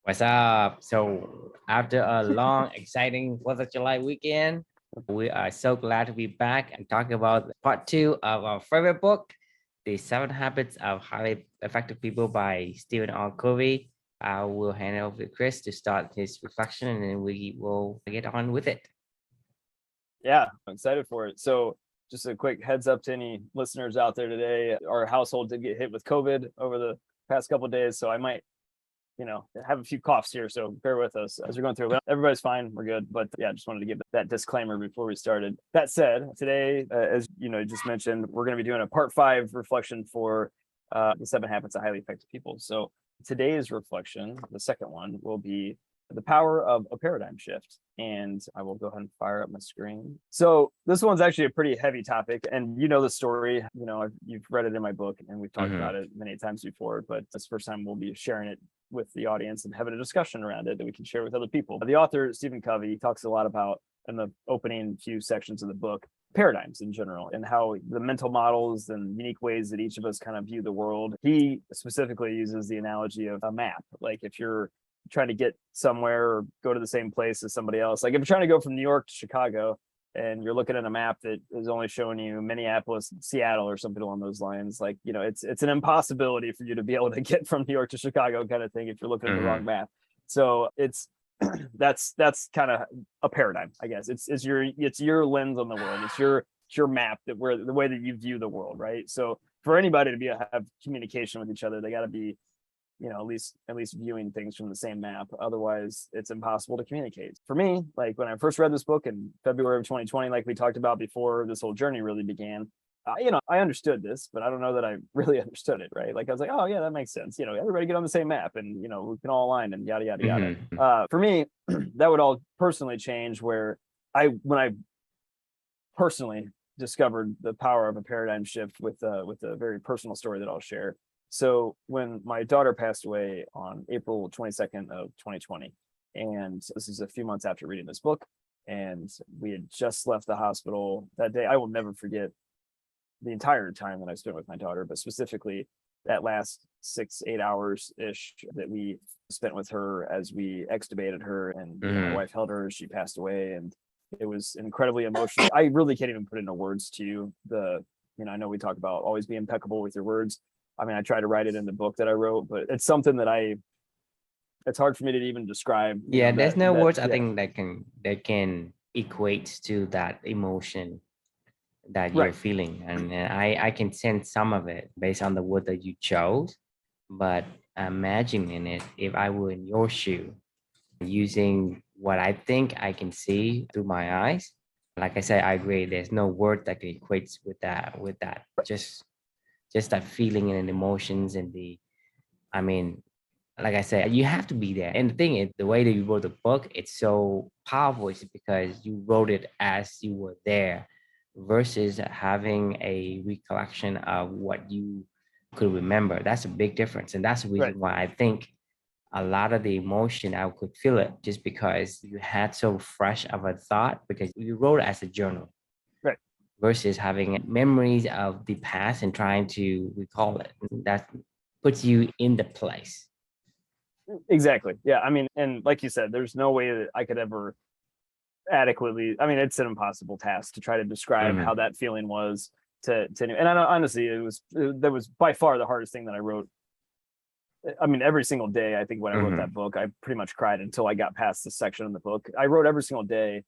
What's up? So, after a long, exciting 4th of July weekend, we are so glad to be back and talk about part two of our favorite book, The Seven Habits of Highly Effective People by Stephen Covey. I will hand it over to Chris to start his reflection and then we will get on with it. Yeah, I'm excited for it. So, just a quick heads up to any listeners out there today. Our household did get hit with COVID over the past couple of days, so I might, have a few coughs here. So bear with us as we're going through. Everybody's fine, we're good. But yeah, just wanted to give that disclaimer before we started. That said, today, as you know, just mentioned, we're going to be doing a part 5 reflection for the 7 habits of highly effective people. So today's reflection, the second one, will be the power of a paradigm shift. And I will go ahead and fire up my screen. So this one's actually a pretty heavy topic, and you know the story. You've read it in my book, and we've talked about it many times before. But this first time we'll be sharing it with the audience and having a discussion around it that we can share with other people. The author, Stephen Covey, talks a lot about, in the opening few sections of the book, paradigms in general and how the mental models and unique ways that each of us kind of view the world. He specifically uses the analogy of a map. Like if you're trying to get somewhere or go to the same place as somebody else, like if you're trying to go from New York to Chicago and you're looking at a map that is only showing you Minneapolis, Seattle, or something along those lines, like, it's an impossibility for you to be able to get from New York to Chicago kind of thing if you're looking at the wrong map. So it's that's kind of a paradigm, I guess. It's your lens on the world. It's your map, that where the way that you view the world, right? So for anybody to have communication with each other, they got to be at least viewing things from the same map. Otherwise, it's impossible to communicate. For me, like when I first read this book in February of 2020, like we talked about before this whole journey really began, I understood this, but I don't know that I really understood it, right? Like I was like, oh yeah, that makes sense. Everybody get on the same map and, we can all align and yada, yada, yada. For me, that would all personally change when I personally discovered the power of a paradigm shift with a very personal story that I'll share. So when my daughter passed away on April 22nd of 2020, and this is a few months after reading this book, and we had just left the hospital that day. I will never forget the entire time that I spent with my daughter, but specifically that last 6-8 hours ish that we spent with her as we extubated her, and my wife held her as she passed away. And it was incredibly emotional. I really can't even put into words to you. I know we talk about always be impeccable with your words. I mean, I try to write it in the book that I wrote, but it's something that it's hard for me to even describe. Yeah, there's no words I think that can equate to that emotion that you're feeling. And I can sense some of it based on the word that you chose, but imagining it, if I were in your shoe, using what I think I can see through my eyes. Like I said, I agree. There's no word that can equate with that. Just that feeling and emotions and like I said, you have to be there. And the thing is, the way that you wrote the book, it's so powerful. It's because you wrote it as you were there versus having a recollection of what you could remember. That's a big difference. And that's the reason why I think a lot of the emotion, I could feel it just because you had so fresh of a thought because you wrote it as a journal. Versus having memories of the past and trying to recall it. That puts you in the place. Exactly. Yeah. I mean, and like you said, there's no way that I could ever adequately, it's an impossible task to try to describe how that feeling was to and I know, honestly, that was by far the hardest thing that I wrote. I mean, every single day, I think when I wrote that book, I pretty much cried until I got past this section in the book. I wrote every single day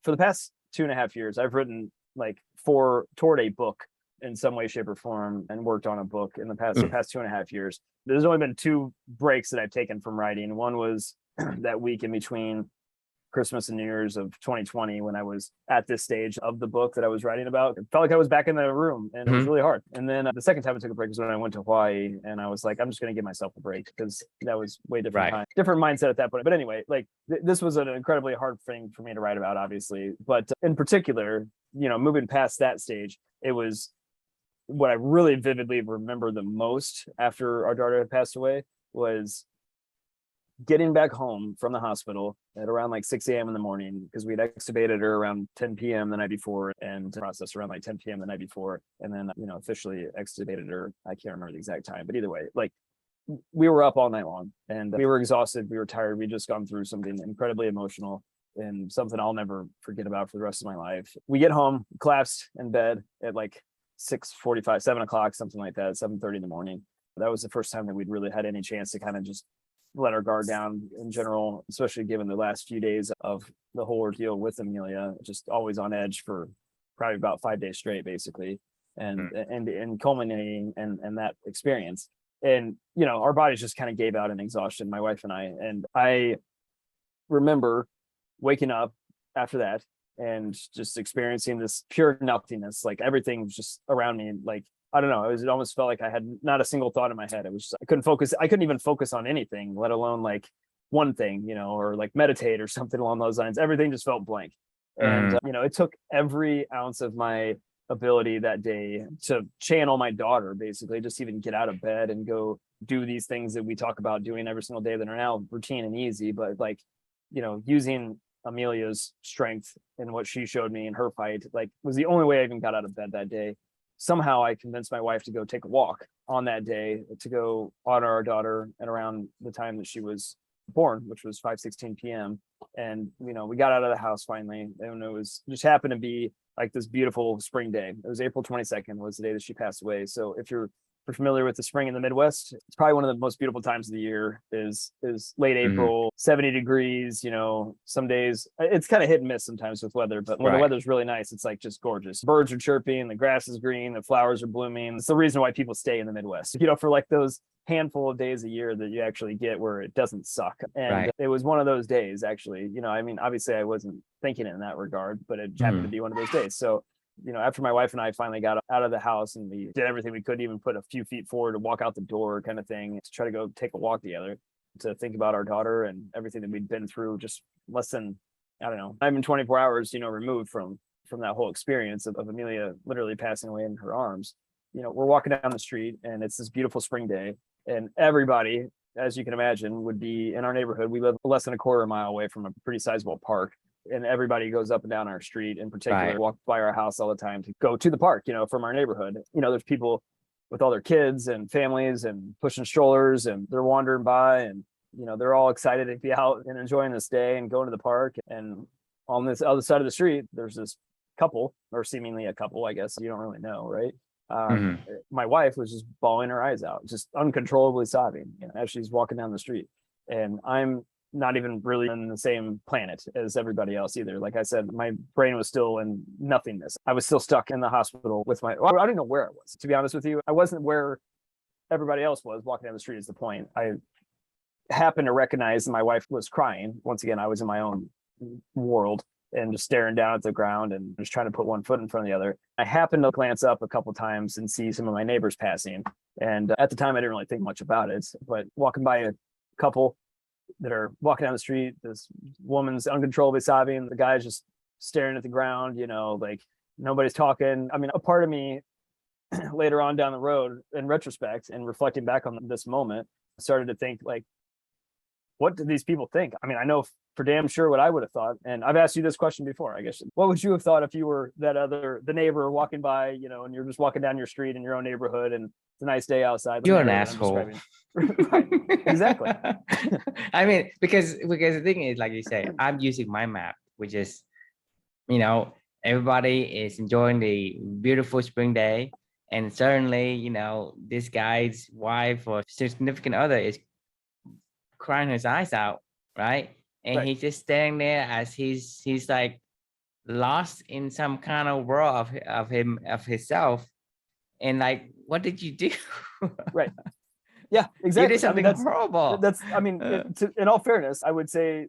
for the past 2.5 years. I've written like toward a book in some way, shape, or form, and worked on a book in the past 2.5 years. There's only been 2 breaks that I've taken from writing. One was that week in between Christmas and New Year's of 2020, when I was at this stage of the book that I was writing about. It felt like I was back in the room, and it was really hard. And then the second time I took a break was when I went to Hawaii, and I was like, I'm just going to give myself a break because that was way different time, different mindset at that point. But anyway, like this was an incredibly hard thing for me to write about, obviously. But in particular, moving past that stage, it was what I really vividly remember the most after our daughter had passed away was getting back home from the hospital at around like 6 a.m. in the morning, because we'd extubated her around 10 p.m. the night before and processed around like 10 p.m. the night before. And then, officially extubated her. I can't remember the exact time, but either way, like we were up all night long and we were exhausted. We were tired. We'd just gone through something incredibly emotional and something I'll never forget about for the rest of my life. We get home, collapsed in bed at like 6:45, 7 o'clock, something like that, 7:30 in the morning. That was the first time that we'd really had any chance to kind of just let our guard down in general, especially given the last few days of the whole ordeal with Amelia, just always on edge for probably about 5 days straight, basically, and culminating and that experience. And, you know, our bodies just kind of gave out in exhaustion, my wife and I remember waking up after that and just experiencing this pure nothingness. Like everything was just around me. Like, I don't know, it almost felt like I had not a single thought in my head. It was just, I couldn't focus. I couldn't even focus on anything, let alone like one thing, you know, or like meditate or something along those lines. Everything just felt blank. And, you know, it took every ounce of my ability that day to channel my daughter, basically, just even get out of bed and go do these things that we talk about doing every single day that are now routine and easy. But like, you know, using Amelia's strength and what she showed me in her fight, like was the only way I even got out of bed that day. Somehow I convinced my wife to go take a walk on that day to go honor our daughter at around the time that she was born, which was 5:16 p.m. And, you know, we got out of the house finally, and it was just happened to be like this beautiful spring day. It was April 22nd was the day that she passed away. So if you're familiar with the spring in the Midwest, it's probably one of the most beautiful times of the year is late April, 70 degrees, you know, some days it's kind of hit and miss sometimes with weather, but when the weather's really nice, it's like just gorgeous. Birds are chirping, the grass is green, the flowers are blooming. It's the reason why people stay in the Midwest, you know, for like those handful of days a year that you actually get where it doesn't suck. And it was one of those days, actually. You know, I mean, obviously I wasn't thinking in that regard, but it happened to be one of those days. So, you know, after my wife and I finally got out of the house and we did everything we could, even put a few feet forward to walk out the door kind of thing, to try to go take a walk together, to think about our daughter and everything that we'd been through, just less than, I don't know, not even 24 hours, you know, removed from that whole experience of Amelia literally passing away in her arms. You know, we're walking down the street and it's this beautiful spring day, and everybody, as you can imagine, would be in our neighborhood. We live less than a quarter mile away from a pretty sizable park, and everybody goes up and down our street, in particular, walk by our house all the time to go to the park, you know, from our neighborhood. You know, there's people with all their kids and families and pushing strollers, and they're wandering by, and, you know, they're all excited to be out and enjoying this day and going to the park. And on this other side of the street, there's this couple, or seemingly a couple, I guess, you don't really know, right? My wife was just bawling her eyes out, just uncontrollably sobbing, you know, as she's walking down the street. And I'm not even really in the same planet as everybody else either. Like I said, my brain was still in nothingness. I was still stuck in the hospital with I didn't know where I was, to be honest with you. I wasn't where everybody else was walking down the street is the point. I happened to recognize my wife was crying. Once again, I was in my own world and just staring down at the ground and just trying to put one foot in front of the other. I happened to glance up a couple of times and see some of my neighbors passing. And at the time, I didn't really think much about it, but walking by a couple that are walking down the street, this woman's uncontrollably sobbing, the guy's just staring at the ground, you know, like nobody's talking. I mean, a part of me later on down the road, in retrospect and reflecting back on this moment, started to think, like, what did these people think? I mean, I know for damn sure what I would have thought. And I've asked you this question before, I guess. What would you have thought if you were the neighbor walking by, you know, and you're just walking down your street in your own neighborhood and it's a nice day outside? You're an asshole. Right. Exactly. I mean, because the thing is, like you say, I'm using my map, which is, you know, everybody is enjoying the beautiful spring day. And certainly, you know, this guy's wife or significant other is crying his eyes out, right? And he's just standing there as he's like lost in some kind of world of himself. And like, what did you do? Right. Yeah, exactly. You did something horrible. In all fairness, I would say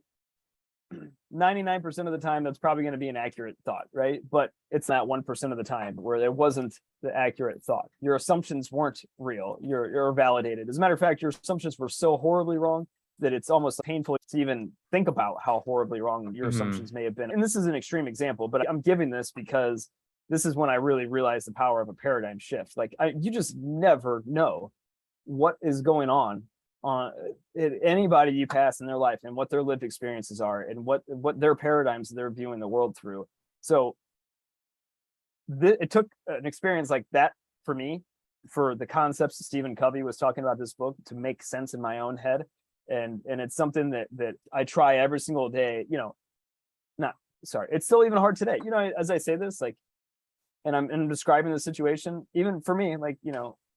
99% of the time, that's probably going to be an accurate thought, right? But it's not 1% of the time where there wasn't the accurate thought. Your assumptions weren't real. You're validated. As a matter of fact, your assumptions were so horribly wrong that it's almost painful to even think about how horribly wrong your assumptions may have been. And this is an extreme example, but I'm giving this because this is when I really realized the power of a paradigm shift. Like you just never know what is going on anybody you pass in their life and what their lived experiences are and what their paradigms they're viewing the world through. So it took an experience like that for me for the concepts that Stephen Covey was talking about this book to make sense in my own head. And it's something that I try every single day, it's still even hard today, as I say this, like, and I'm describing the situation, even for me, like,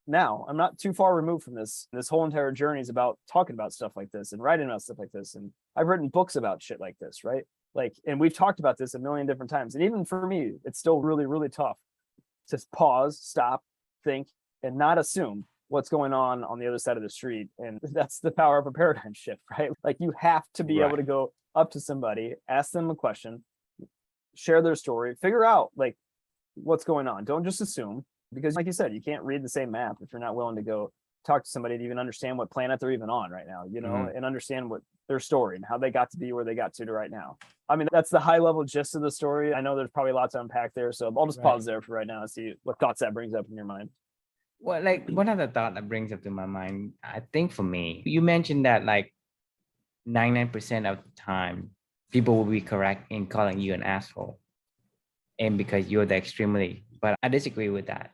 now I'm not too far removed from this whole entire journey is about talking about stuff like this and writing about stuff like this. And I've written books about shit like this, right? Like, and we've talked about this a million different times. And even for me, it's still really, really tough to pause, stop, think, and not assume what's going on the other side of the street. And that's the power of a paradigm shift, right? Like, you have to be able to go up to somebody, ask them a question, share their story, figure out like what's going on. Don't just assume, because like you said, you can't read the same map if you're not willing to go talk to somebody to even understand what planet they're even on right now, and understand what their story and how they got to be where they got to right now. I mean, that's the high level gist of the story. I know there's probably lots to unpack there, so I'll just pause there for right now and see what thoughts that brings up in your mind. Well, like, one other thought that brings up to my mind, I think for me, you mentioned that like 99% of the time, people will be correct in calling you an asshole. And because you're the extremely, but I disagree with that.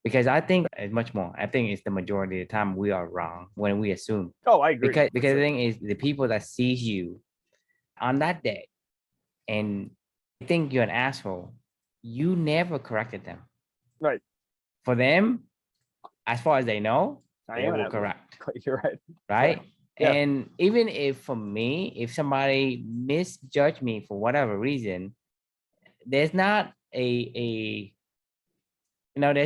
Because I think it's much more. I think it's the majority of the time we are wrong when we assume. Oh, I agree. Because the thing is, the people that sees you on that day and think you're an asshole, you never corrected them. Right. For them, as far as they know, I they am will correct. You're right. Right. Yeah. And even if for me, if somebody misjudged me for whatever reason, there's not there's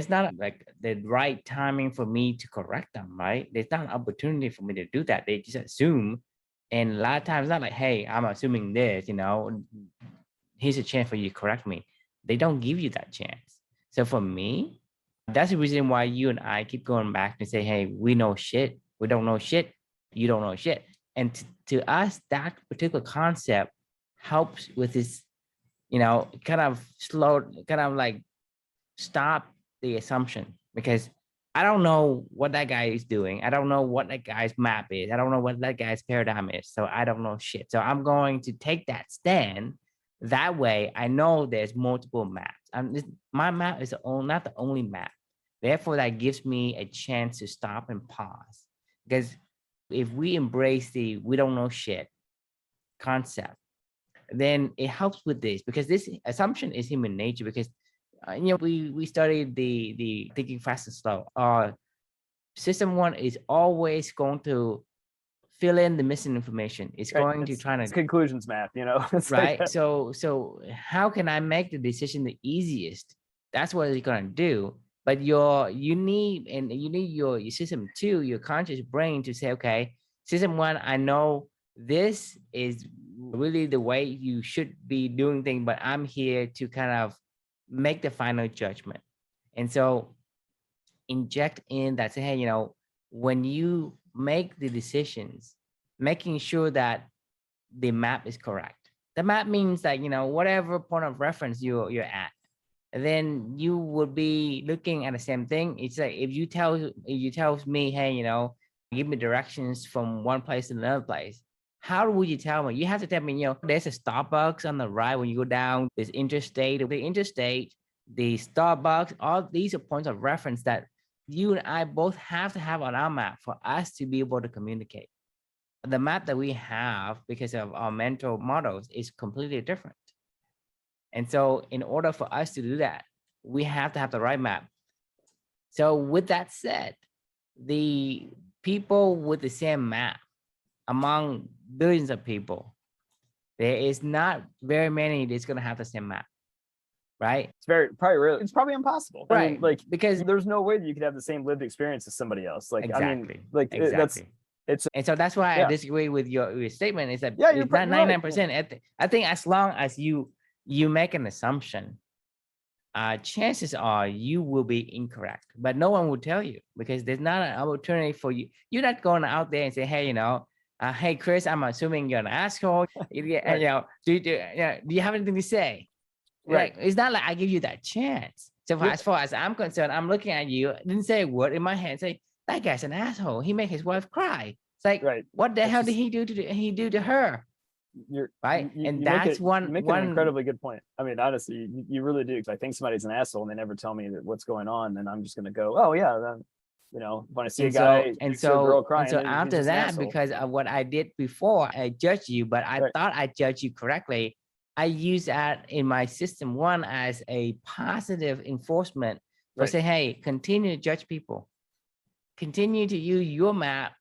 not like the right timing for me to correct them, right? There's not an opportunity for me to do that. They just assume. And a lot of times, not like, hey, I'm assuming this, here's a chance for you to correct me. They don't give you that chance. So for me, that's the reason why you and I keep going back and say, hey, we know shit. We don't know shit. You don't know shit. And to us, that particular concept helps with this, kind of like stop the assumption, because I don't know what that guy is doing. I don't know what that guy's map is. I don't know what that guy's paradigm is. So I don't know shit. So I'm going to take that stand. That way I know there's multiple maps. My map is not the only map. Therefore, that gives me a chance to stop and pause. Because if we embrace the we don't know shit concept, then it helps with this, because this assumption is human nature. Because we studied the thinking fast and slow. System one is always going to fill in the missing information. It's going to try to conclusions map, right. Like, so how can I make the decision the easiest? That's what it's gonna do. But you need your system two, your conscious brain, to say, okay, system one, I know this is really the way you should be doing things, but I'm here to kind of make the final judgment. And so inject in that, say, hey, when you make the decisions, making sure that the map is correct. The map means that, whatever point of reference you're at, and then you would be looking at the same thing. It's like if you tell me, hey, give me directions from one place to another place. How would you tell me? You have to tell me, there's a Starbucks on the right when you go down this interstate, the Starbucks, all these are points of reference that you and I both have to have on our map for us to be able to communicate. The map that we have, because of our mental models, is completely different. And so in order for us to do that, we have to have the right map. So with that said, the people with the same map, among billions of people, there is not very many that's going to have the same map, right? It's probably impossible, right? I mean, because there's no way that you could have the same lived experience as somebody else. Like, exactly. I mean, exactly. And so that's why I disagree with your statement. Is that it's not 99%. I think as long as you make an assumption, chances are you will be incorrect, but no one will tell you, because there's not an opportunity for you. You're not going out there and say, hey, hey, Chris, I'm assuming you're an asshole. Do you have anything to say? Right. Like, it's not like I give you that chance. So as far as I'm concerned, I'm looking at you, I didn't say a word in my head, say, that guy's an asshole. He made his wife cry. It's like, what the hell did he do to her? right? And you make that's it, you one make an one incredibly good point. I mean, honestly, you really do. If I think somebody's an asshole and they never tell me that what's going on, then I'm just going to go, oh yeah, then, when I see a and so guy and next to a girl so and crying, so then he's after just an that, asshole. because of what I did before, I judged you, but I Right. thought I judged you correctly. I use that in my system one as a positive enforcement for Right. say, hey, continue to judge people, continue to use your map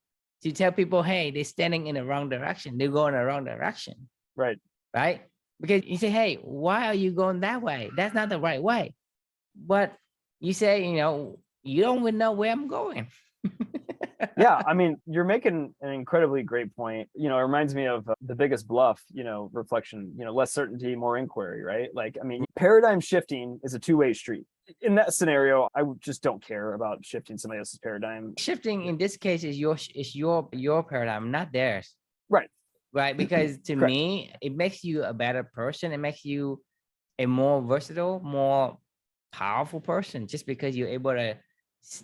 to tell people, hey, they're standing in the wrong direction, they're going the wrong direction, Right. right? Because you say, hey, why are you going that way? That's not the right way. But you say, you don't even know where I'm going. Yeah, I mean, you're making an incredibly great point. It reminds me of The Biggest Bluff, reflection, less certainty, more inquiry, right? Like, I mean, paradigm shifting is a two-way street. In that scenario, I just don't care about shifting somebody else's paradigm. Shifting in this case is your paradigm, not theirs. Right. Right. Because to Correct. me, it makes you a better person. It makes you a more versatile, more powerful person just because you're able to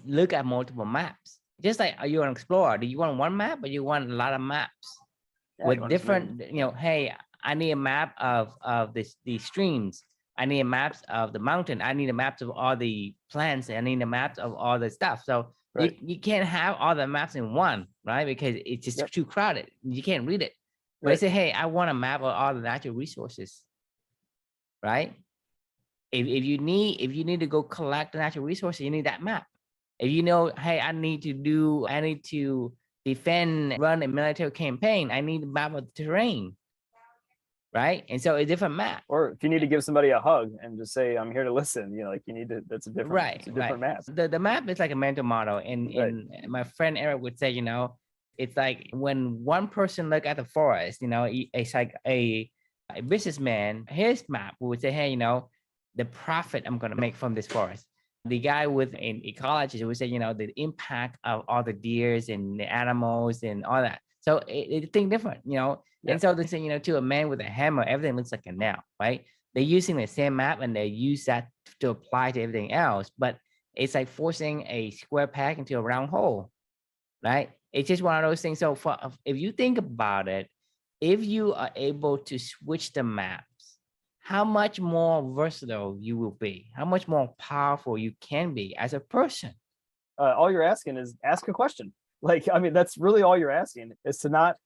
look at multiple maps. Just like, are you an explorer? Do you want one map or you want a lot of maps Yeah, you with want to zoom in. different, hey, I need a map of these streams. I need a maps of the mountain. I need a maps of all the plants. I need a maps of all the stuff. So Right. you can't have all the maps in one, right? Because it's just Yep. too crowded. You can't read it. But Right. they say, hey, I want a map of all the natural resources, right? If you need to go collect the natural resources, you need that map. If you know, hey, I need to defend, run a military campaign, I need a map of the terrain, right? And so a different map. Or if you need to give somebody a hug and just say, I'm here to listen, like you need to, that's a different, Right, it's a different map. The map is like a mental model. And Right. my friend Eric would say, it's like when one person look at the forest, it's like a businessman, his map would say, hey, the profit I'm going to make from this forest. The guy with an ecologist would say, the impact of all the deers and the animals and all that. So it think different, Yeah. And so they say, to a man with a hammer, everything looks like a nail, right? They're using the same map and they use that to apply to everything else, but it's like forcing a square peg into a round hole, right? It's just one of those things. So if you think about it, if you are able to switch the maps, how much more versatile you will be, how much more powerful you can be as a person. All you're asking is ask a question. Like, I mean, that's really all you're asking, is to not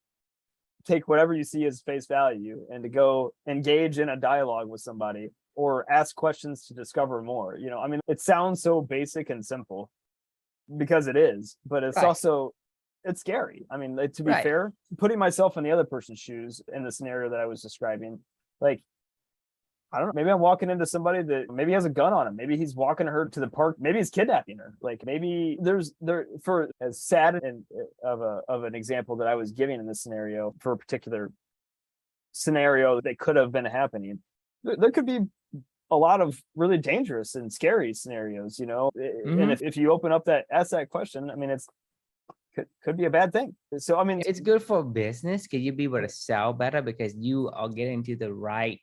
take whatever you see as face value and to go engage in a dialogue with somebody or ask questions to discover more. I mean, it sounds so basic and simple because it is, but it's Right. also, it's scary. I mean, to be Right. fair, putting myself in the other person's shoes in the scenario that I was describing, like, I don't know, maybe I'm walking into somebody that maybe has a gun on him. Maybe he's walking her to the park. Maybe he's kidnapping her. Like, maybe for as sad and of an example that I was giving in this scenario, for a particular scenario that could have been happening, there could be a lot of really dangerous and scary scenarios, and if you open up ask that question, I mean, could be a bad thing. So, I mean, it's good for business because you'll be able to sell better because you are getting to the right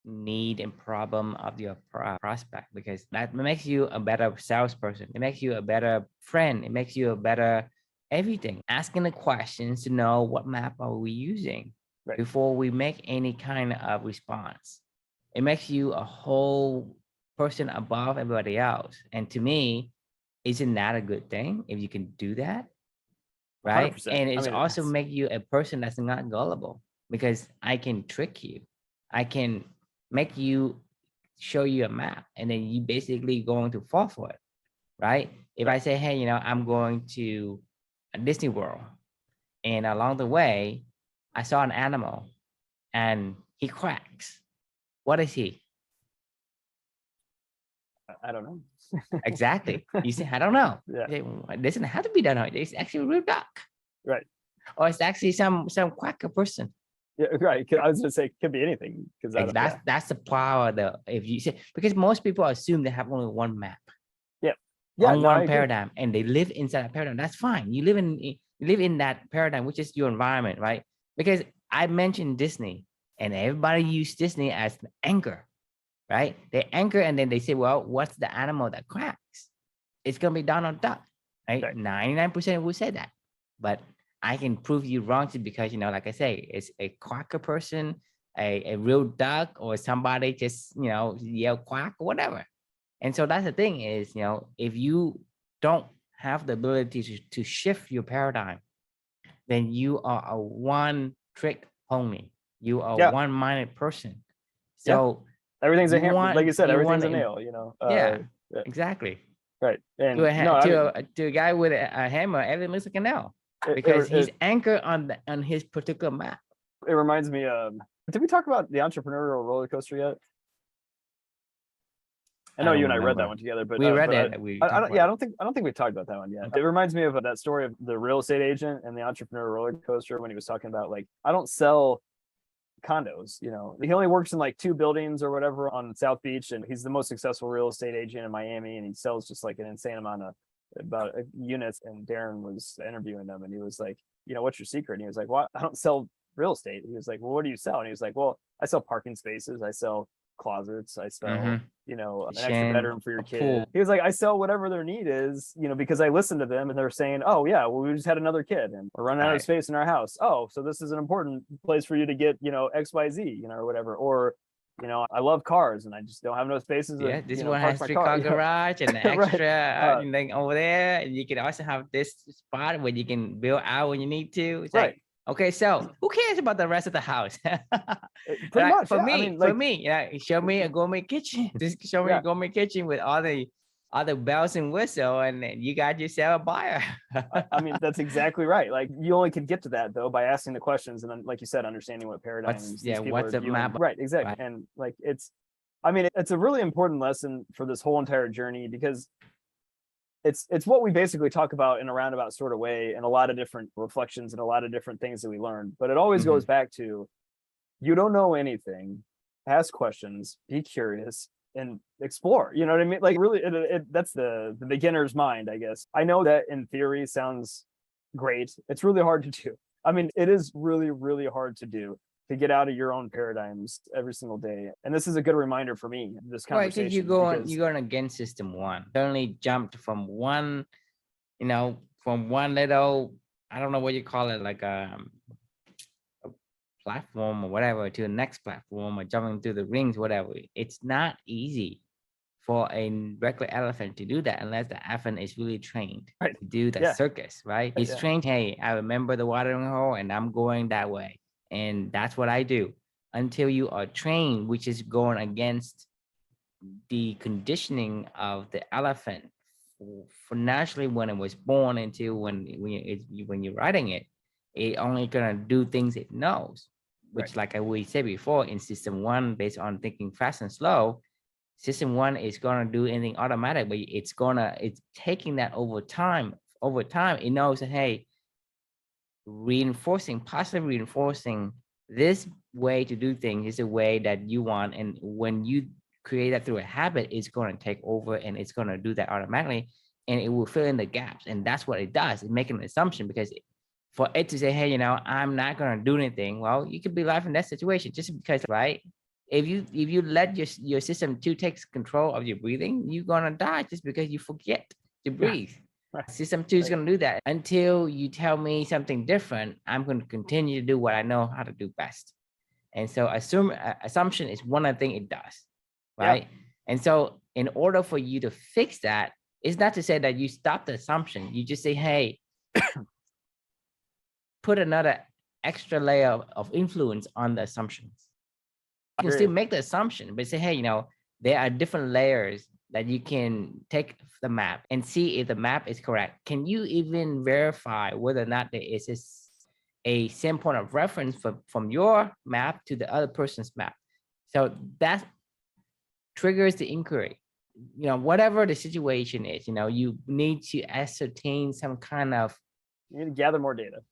need and problem of your prospect, because that makes you a better salesperson. It makes you a better friend. It makes you a better everything. Asking the questions to know what map are we using before we make any kind of response. It makes you a whole person above everybody else. And to me, isn't that a good thing if you can do that? Right. 100%. And it's I mean, also make you a person that's not gullible, because I can trick you. I can make you show you a map and then you basically going to fall for it. Right. If I say, hey, I'm going to a Disney World, and along the way, I saw an animal and he cracks. What is he? I don't know. Exactly. You say, I don't know. Yeah. It doesn't have to be that hard. It's actually a real duck. Right. Or it's actually some quacker person. Yeah, right. I was gonna say it could be anything, because that's the power if you say, because most people assume they have only one map. Yeah. On one paradigm, and they live inside a paradigm. That's fine. You live in that paradigm, which is your environment, right? Because I mentioned Disney, and everybody use Disney as an anchor, right? They anchor and then they say, well, what's the animal that cracks? It's gonna be Donald Duck, right? 99% will say that. But I can prove you wrong just because, like I say, it's a quacker person, a real duck, or somebody just, yell quack or whatever. And so that's the thing is, if you don't have the ability to shift your paradigm, then you are a one trick pony. You are a Yeah. one-minded person. Yeah. So Everything's a you hammer. Like want you said, you want everything's a to, nail, yeah, yeah, exactly. right. To And a no, I mean, to a guy with a hammer, everything looks like a nail it, because he's it, anchored on his particular map. it reminds me of, did we talk about the entrepreneurial roller coaster yet? I I know you don't and I read that remember. one together, but We read but it. We I talked don't, yeah, about it. I don't think we talked about that one yet. It reminds me of that story of the real estate agent and the entrepreneur roller coaster when he was talking about, like, I don't sell condos, he only works in like 2 buildings or whatever on South Beach, and he's the most successful real estate agent in Miami, and he sells just like an insane amount of about units. And Darren was interviewing them, and he was like, what's your secret? And he was like, well, I don't sell real estate. He was like, well, what do you sell? And he was like, well, I sell parking spaces, I sell closets, I sell an extra bedroom for your kid. He was like, I sell whatever their need is, because I listen to them and they're saying, oh yeah, well, we just had another kid and we're running out of space in our house. Oh, so this is an important place for you to get, XYZ, or whatever. Or, I love cars and I just don't have no spaces. Yeah, this one park has my 3-car garage and an Right. extra thing over there, and you can also have this spot where you can build out when you need to. It's Right. like, okay, so who cares about the rest of the house? Pretty much, for yeah. me, I mean, like, for me, show me a gourmet kitchen. Just show me a gourmet kitchen with all the bells and whistle, and then you got yourself a buyer. I mean, that's exactly right. Like, you only could get to that though by asking the questions, and then, like you said, understanding what paradigms these people what's are the viewing. map? Right, exactly. Right. And like, it's a really important lesson for this whole entire journey, because it's what we basically talk about in a roundabout sort of way, and a lot of different reflections and a lot of different things that we learn. But it always goes back to, you don't know anything, ask questions, be curious, and explore. You know what I mean? Like, really, that's the beginner's mind, I guess. I know that in theory sounds great. It's really hard to do. I mean, it is really, really hard to do, to get out of your own paradigms every single day. And this is a good reminder for me, this conversation. Right, because you're going against system one. Suddenly jumped from one, from one little, I don't know what you call it, like a platform or whatever, to the next platform, or jumping through the rings, whatever. It's not easy for a regular elephant to do that unless the elephant is really trained to do the circus, right? He's trained, hey, I remember the watering hole and I'm going that way. And that's what I do. Until you are trained, which is going against the conditioning of the elephant for naturally when it was born, until when you're riding it, it only gonna do things it knows, which, like we said before, in system one, based on thinking fast and slow, system one is gonna do anything automatic, but it's taking that over time. Over time, it knows that, hey, positively reinforcing this way to do things is a way that you want. And when you create that through a habit, it's going to take over and it's going to do that automatically, and it will fill in the gaps. And that's what it does. It's making an assumption, because for it to say, hey, I'm not going to do anything, well, you could be life in that situation just because, right? If you let your system two takes control of your breathing, you're going to die just because you forget to breathe. System two is going to do that. Until you tell me something different, I'm going to continue to do what I know how to do best. And so assumption is one of the things it does, right? And so in order for you to fix that, it's not to say that you stop the assumption. You just say, hey, put another extra layer of influence on the assumptions. You can still make the assumption, but say, hey, there are different layers that you can take the map and see if the map is correct. Can you even verify whether or not there is a same point of reference from your map to the other person's map? So that triggers the inquiry. Whatever the situation is, you need to ascertain some kind of, you need to gather more data.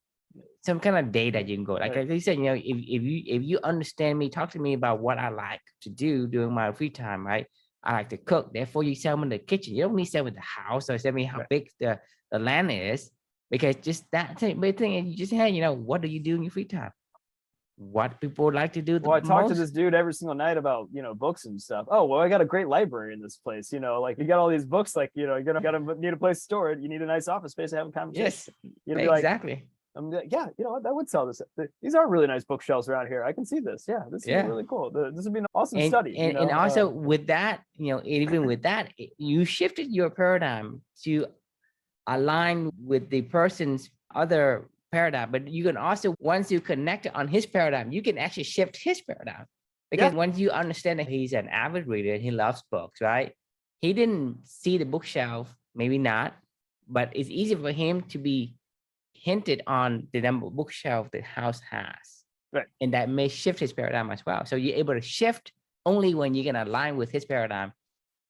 Some kind of data you can go. Like I said, if you understand me, talk to me about what I like to do during my free time, right? I like to cook. Therefore, you sell me the kitchen. You don't need to sell me the house or sell me how big the land is, because just that big thing. And you just, hey, what do you do in your free time? What people like to do the I talk most? to this dude every single night about, books and stuff. Oh, well, I got a great library in this place. Like, you got all these books, like, you're gonna need a place to store it. You need a nice office space to have a conversation. Yes, exactly. I'm like, yeah, you know what, that would sell this. These are really nice bookshelves around here. I can see this. Yeah, this is Yeah. really cool. This would be an awesome and study, you and, and know. also with that, even with that, you shifted your paradigm to align with the person's other paradigm. But you can also, once you connect on his paradigm, you can actually shift his paradigm, Yeah, because once you understand that he's an avid reader, he loves books, right? He didn't see the bookshelf, maybe not, but it's easy for him to be hinted on the number of bookshelf the house has, right. and that may shift his paradigm as well. So you're able to shift only when you can align with his paradigm,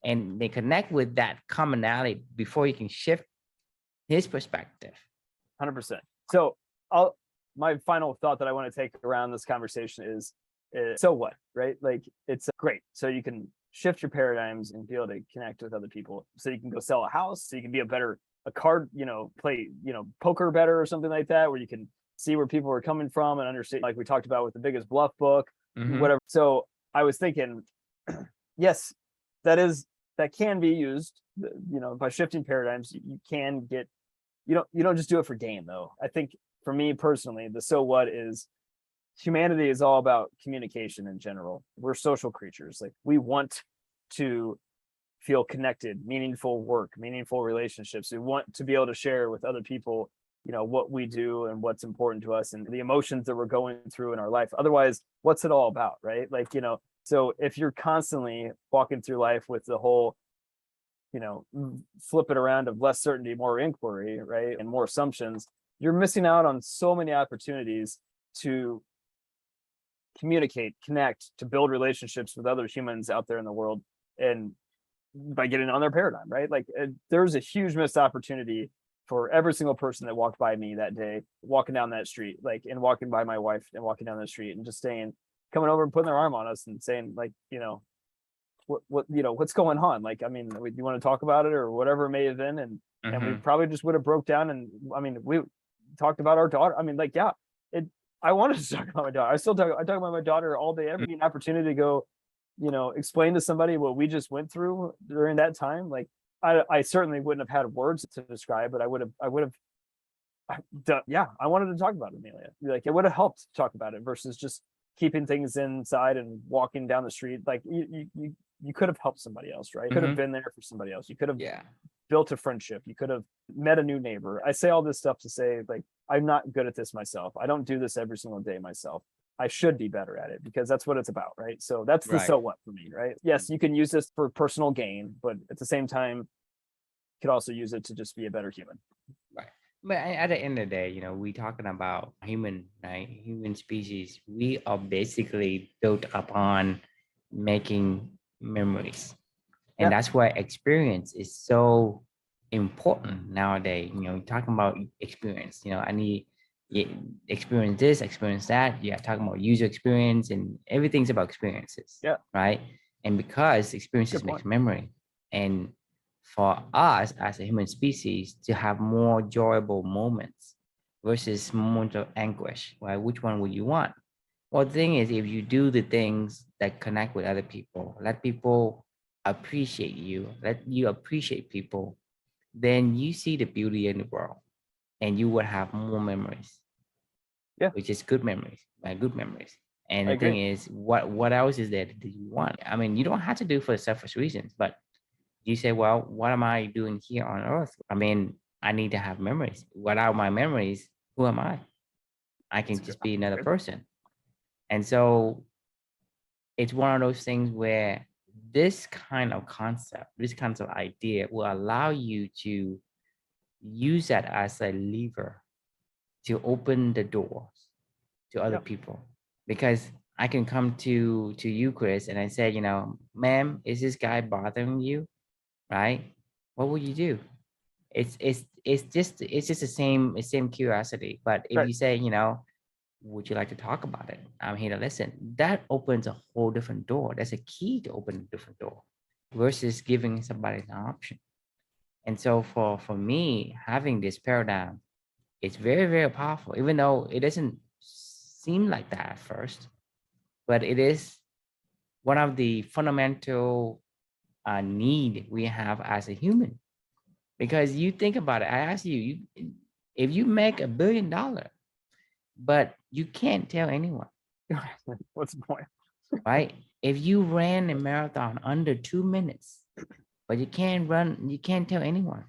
and they connect with that commonality before you can shift his perspective. 100%. So I'll my final thought that I want to take around this conversation is so what, right? Like, it's great. So you can shift your paradigms and be able to connect with other people. So you can go sell a house. So you can be a card, play, poker better or something like that, where you can see where people are coming from and understand, like we talked about with the Biggest Bluff book, whatever. So I was thinking, yes, that can be used, by shifting paradigms. You can get, you don't just do it for gain, though. I think for me personally, the so what is, humanity is all about communication in general. We're social creatures. Like, we want to feel connected, meaningful work, meaningful relationships. We want to be able to share with other people, what we do and what's important to us and the emotions that we're going through in our life. Otherwise, what's it all about, right? Like, so if you're constantly walking through life with the whole, flip it around of less certainty, more inquiry, right, and more assumptions, you're missing out on so many opportunities to communicate, connect, to build relationships with other humans out there in the world, and by getting on their paradigm, right? Like, there's a huge missed opportunity for every single person that walked by me that day, walking down that street, like, and walking by my wife and walking down the street and just coming over and putting their arm on us and saying, like, what's going on? Like, I mean, do you want to talk about it or whatever it may have been? And we probably just would have broke down. And I mean, we talked about our daughter. I mean, like, yeah, I wanted to talk about my daughter. I talk about my daughter all day, every opportunity to go, explain to somebody what we just went through during that time. Like, I certainly wouldn't have had words to describe, but I would have, yeah, I wanted to talk about it, Amelia. Like, it would have helped to talk about it versus just keeping things inside and walking down the street. Like, you could have helped somebody else, right? You could have been there for somebody else. You could have built a friendship. You could have met a new neighbor. I say all this stuff to say, like, I'm not good at this myself. I don't do this every single day myself. I should be better at it, because that's what it's about, right? So that's the so what for me, right? Yes, you can use this for personal gain, but at the same time, you could also use it to just be a better human. Right. But at the end of the day, we talking about human, right? Human species. We are basically built upon making memories. And that's why experience is so important nowadays. Talking about experience, I need experience this, experience that. Yeah, talking about user experience, and everything's about experiences. Yeah. Right. And because experiences make memory, and for us as a human species to have more enjoyable moments versus moments of anguish, right? Which one would you want? Well, the thing is, if you do the things that connect with other people, let people appreciate you, let you appreciate people, then you see the beauty in the world, and you will have more memories. Yeah. Which is good memories, right? Good memories. And I the thing agree. is, what else is there that you want? I mean, you don't have to do it for selfish reasons, but you say, well, what am I doing here on earth? I mean, I need to have memories. Without my memories, who am I? I can just be another person. And so it's one of those things where this kind of concept, this kind of idea will allow you to use that as a lever to open the doors to other people. Because I can come to you, Chris, and I say, ma'am, is this guy bothering you? Right? What would you do? It's just the same curiosity. But if you say, would you like to talk about it? I'm here to listen. That opens a whole different door. That's a key to open a different door versus giving somebody an option. And so for me, having this paradigm, it's very, very powerful, even though it doesn't seem like that at first, but it is one of the fundamental need we have as a human. Because you think about it, I ask you, if you make $1 billion, but you can't tell anyone, What's the point? right? If you ran a marathon under 2 minutes, but you can't tell anyone,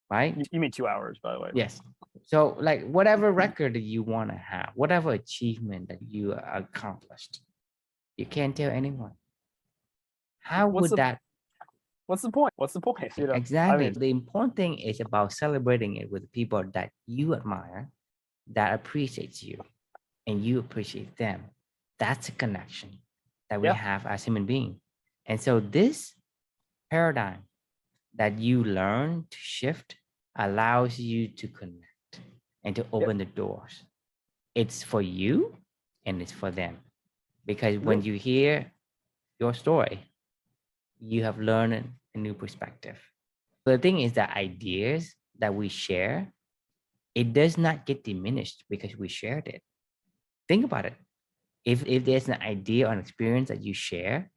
right? You mean 2 hours, by the way? Yes. So like whatever record that you want to have, whatever achievement that you accomplished, you can't tell anyone. How What's would the that what's the point? What's the point? You know, I exactly? mean, The important thing is about celebrating it with people that you admire, that appreciates you, and you appreciate them. That's a connection that we yeah, have as human beings. And so this paradigm that you learn to shift allows you to connect and to yep, open the doors. It's for you and it's for them. Because when really, you hear your story, you have learned a new perspective. The thing is that ideas that we share, it does not get diminished because we shared it. Think about it. If there's an idea or an experience that you share,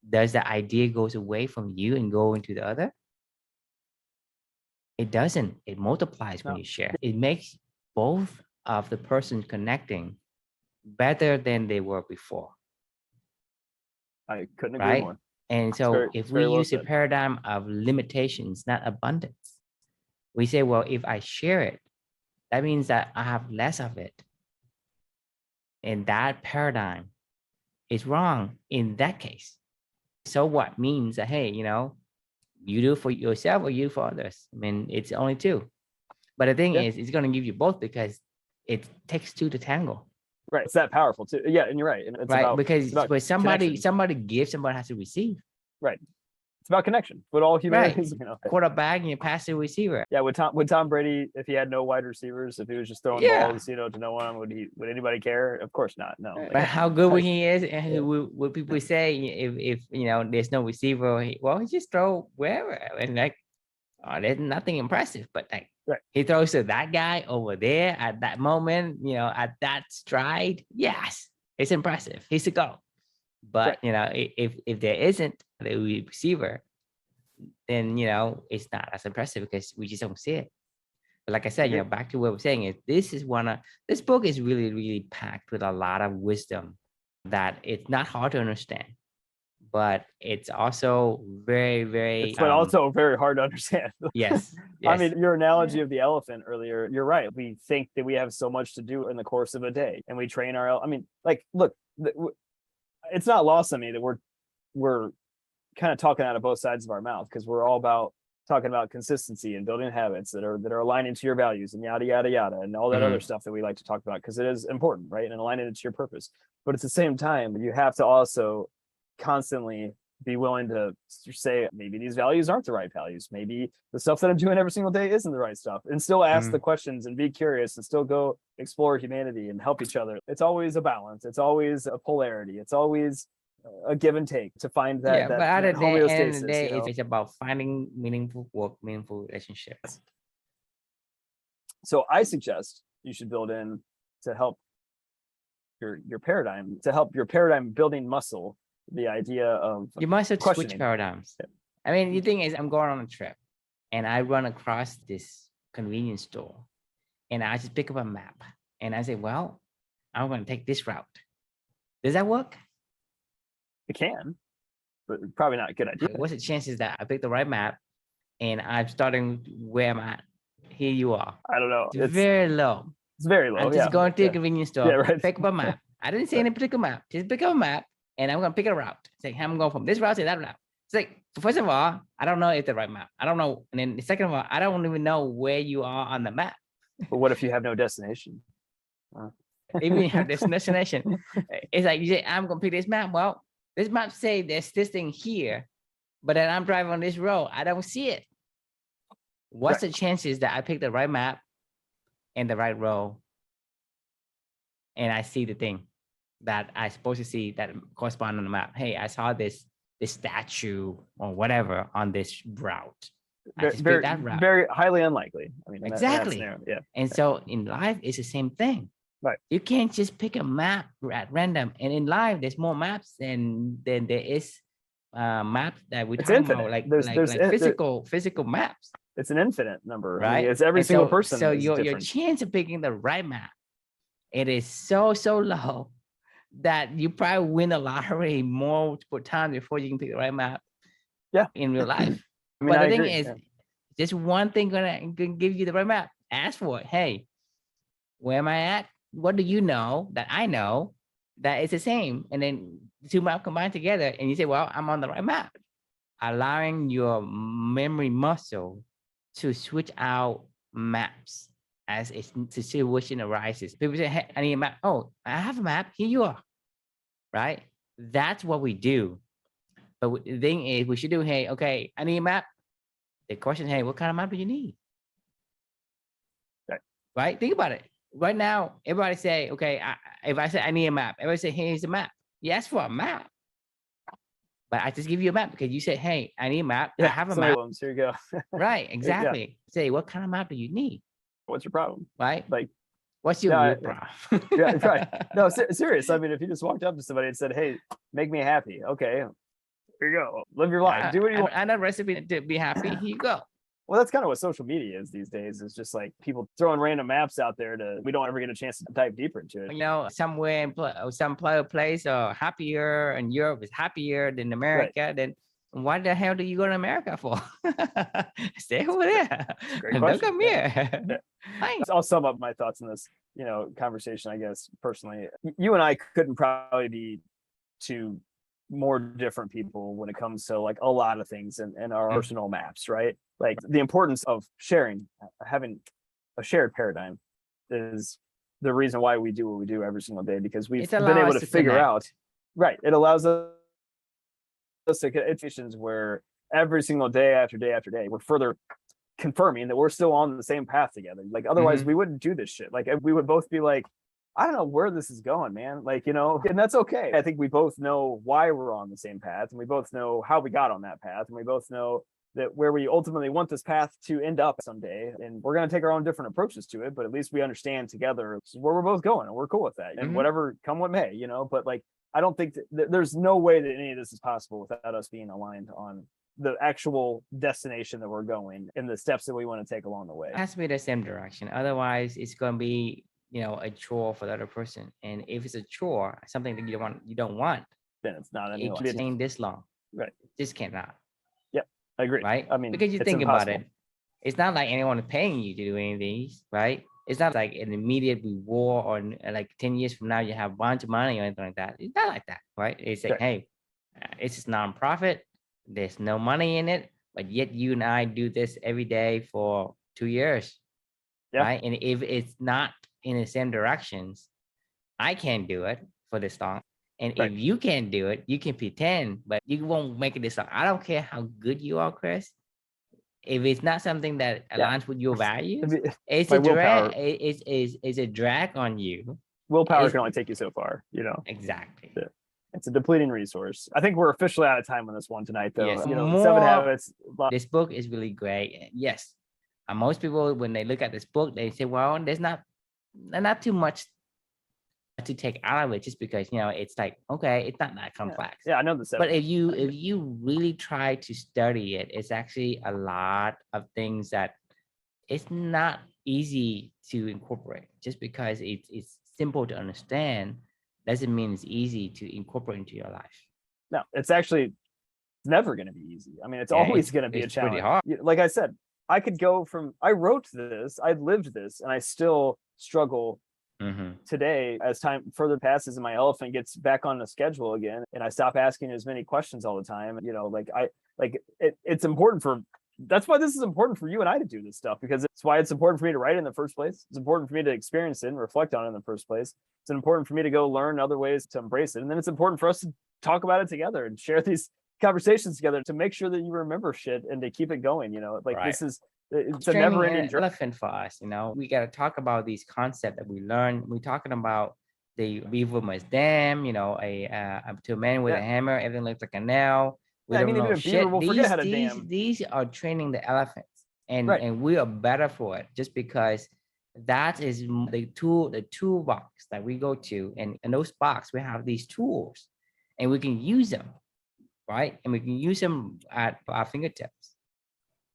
does the idea goes away from you and go into the other? It doesn't. It multiplies when no, you share. It makes both of the person connecting better than they were before, I couldn't agree right? more. And It's so if it's we very well use a said. paradigm of limitations, not abundance, we say, well, if I share it, that means that I have less of it. And that paradigm is wrong in that case. So what means that, hey, you do it for yourself or you do it for others. I mean, it's only two. But the thing Yeah, is, it's going to give you both because it takes two to tango, right. It's that powerful too. Yeah, and you're right. And right? it's Because about when connection. somebody gives, somebody has to receive, Right. It's about connection. But all humanity right? is, Quarterback and you pass the receiver. yeah. Would Tom Brady, if he had no wide receivers, if he was just throwing Yeah. balls, to no one, would anybody care? Of course not. No. But how good when he is, and Yeah. would people say if there's no receiver, he just throw wherever, and like, oh, there's nothing impressive, but like Right. he throws to that guy over there at that moment, at that stride. Yes, it's impressive. He's a go. Right. But if there isn't the receiver, then it's not as impressive because we just don't see it. But like I said, Agree. back to what we're saying is this book is really, really packed with a lot of wisdom that it's not hard to understand, but it's also very, very But also very hard to understand. yes, I yes. mean, your analogy of the elephant earlier, you're right. We think that we have so much to do in the course of a day, and we train I mean, like, look, it's not lost on me that we're kind of talking out of both sides of our mouth because we're all about talking about consistency and building habits that are aligning to your values and yada yada yada and all that other Mhm. stuff that we like to talk about because it is important, right? And aligning it to your purpose. But at the same time, you have to also constantly be willing to say maybe these values aren't the right values. Maybe the stuff that I'm doing every single day isn't the right stuff, and still ask the Mhm. questions and be curious and still go explore humanity and help each other. It's always a balance. It's always a polarity. It's always a give and take to find Yeah, but at that the end of the homeostasis. day, it's about finding meaningful work, meaningful relationships. So I suggest you should build in to help your paradigm building muscle, the idea of You must have switch questioning. paradigms. I mean, the thing is, I'm going on a trip and I run across this convenience store and I just pick up a map and I say, well, I'm going to take this route. Does that work? It can, but probably not a good idea. What's the chances that I pick the right map and I'm starting where I'm at? Here you are. I don't know. It's very low. It's very low. I'm Yeah. just going to a Yeah. convenience Yeah. store, Right. pick up a map. I didn't say any particular map. Just pick up a map and I'm going to pick a route. Say, I'm going from this route to that route. It's like, first of all, I don't know if the right map. I don't know. And then second of all, I don't even know where you are on the map. But what if you have no destination? Even you have this destination. It's like you say, I'm going to pick this map. Well, this map say there's this thing here, but then I'm driving on this road. I don't see it. What's the chances that I pick the right map and the right road and I see the thing that I supposed to see that correspond on the map? Hey, I saw this statue or whatever on this route. I just picked that route. Very highly unlikely. I mean, exactly. Yeah. And so in life, it's the same thing. Right. You can't just pick a map at random. And in life, there's more maps than there is maps that we're It's talking about, infinite. like physical maps, it's an infinite number. I mean, right? it's every And single so person is your different. chance of picking the right map, it is so low that you probably win the lottery multiple times before you can pick the right map Yeah. in real life. I mean, But I the thing agree. is, Yeah. just one thing gonna give you the right map. Ask for it. Hey, where am I at? What do you know that I know that it's the same? And then the two maps combined together, and you say, well, I'm on the right map. Allowing your memory muscle to switch out maps as a situation arises. People say, hey, I need a map. Oh, I have a map. Here you are. Right? That's what we do. But the thing is, we should do, hey, okay, I need a map. The question, hey, what kind of map do you need? Okay. Right? Think about it. Right now, everybody say, okay, if I say I need a map, everybody say, hey, here's a map. You ask for a map. But I just give you a map because you said, hey, I need a map. I Yeah. have a So many map. of them. Here you go. Right, Yeah. exactly. Say, what kind of map do you need? What's your problem? Right? Like, What's your yeah, real problem? yeah, right. No, serious. I mean, if you just walked up to somebody and said, "Hey, make me happy," okay, here you go. Live your life. Do what you want. I know recipe to be happy. Here you go. Well, that's kind of what social media is these days. It's just like people throwing random maps out there we don't ever get a chance to dive deeper into it. You know, somewhere in some place happier, and Europe is happier than Right. America, then why the hell do you go to America for? Stay over there. Great Don't question. come Yeah. here. Yeah. I'll sum up my thoughts on this, conversation, I guess, personally. You and I couldn't probably be two more different people when it comes to like a lot of things and our personal maps, right? Like the importance of sharing, having a shared paradigm is the reason why we do what we do every single day, because we've been able to figure out, right? It allows us to get situations where every single day after day after day, we're further confirming that we're still on the same path together. Like otherwise we wouldn't do this shit. Like we would both be like, I don't know where this is going, man. Like, and that's okay. I think we both know why we're on the same path, and we both know how we got on that path, and we both know that where we ultimately want this path to end up someday. And we're going to take our own different approaches to it, but at least we understand together where we're both going, and we're cool with that. And whatever come what may, but like, I don't think there's no way that any of this is possible without us being aligned on the actual destination that we're going and the steps that we want to take along the way. It has to be the same direction. Otherwise, it's going to be, a chore for the other person. And if it's a chore, something that you don't want, then it's not it keeps staying this long. Right. This cannot. Yep. I agree. Right. I mean, because you think impossible about it, it's not like anyone is paying you to do any of these, right? It's not like an immediate reward or like 10 years from now, you have a bunch of money or anything like that. It's not like that, right? It's like, hey, it's just nonprofit. There's no money in it, but yet you and I do this every day for 2 years. Yeah. Right. And if it's not in the same directions, I can't do it for this long. And if you can't do it, you can pretend, but you won't make it this long. I don't care how good you are, Chris. If it's not something that aligns with your values, it's a drag. It's a drag on you. Willpower can only take you so far, Exactly. Yeah. It's a depleting resource. I think we're officially out of time on this one tonight, though. Yes, 7 Habits. This book is really great. Yes. Most people, when they look at this book, they say, well, there's not too much to take out of it, just because, it's like, okay, it's not that complex. Yeah, I know this. But if you really try to study it, it's actually a lot of things that it's not easy to incorporate. Just because it's simple to understand doesn't mean it's easy to incorporate into your life. No, it's never going to be easy. I mean, it's always going to be a challenge. Pretty hard. Like I said, I wrote this, I lived this, and I still struggle today as time further passes and my elephant gets back on the schedule again, and I stop asking as many questions all the time. It's important that's why this is important for you and I to do this stuff, because it's why it's important for me to write in the first place. It's important for me to experience it and reflect on it in the first place. It's important for me to go learn other ways to embrace it. And then it's important for us to talk about it together and share these conversations together to make sure that you remember shit and to keep it going. It's a never ending journey. Elephant for us, we got to talk about these concepts that we learn. We're talking about the beaver must dam, to a man with a hammer, everything looks like a nail. We don't know shit. These are training the elephants, and we are better for it, just because that is the toolbox that we go to, and in those box we have these tools, and we can use them, right? And we can use them at our fingertips.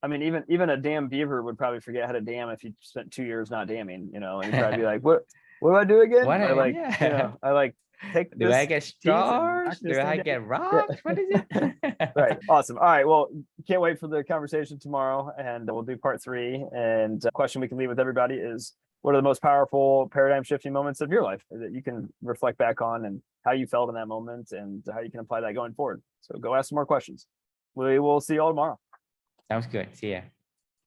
I mean, even a damn beaver would probably forget how to dam if he spent 2 years not damming, and he'd probably be like, what do I do again? What? I like, Yeah. I like take Do I this get piece and knock stars? this Do thing I down. get Yeah. rocks? What is it? Right. Awesome. All right. Well, can't wait for the conversation tomorrow, and we'll do part 3. And a question we can leave with everybody is, what are the most powerful paradigm shifting moments of your life that you can reflect back on, and how you felt in that moment, and how you can apply that going forward? So go ask some more questions. We will see you all tomorrow. Sounds good. See ya.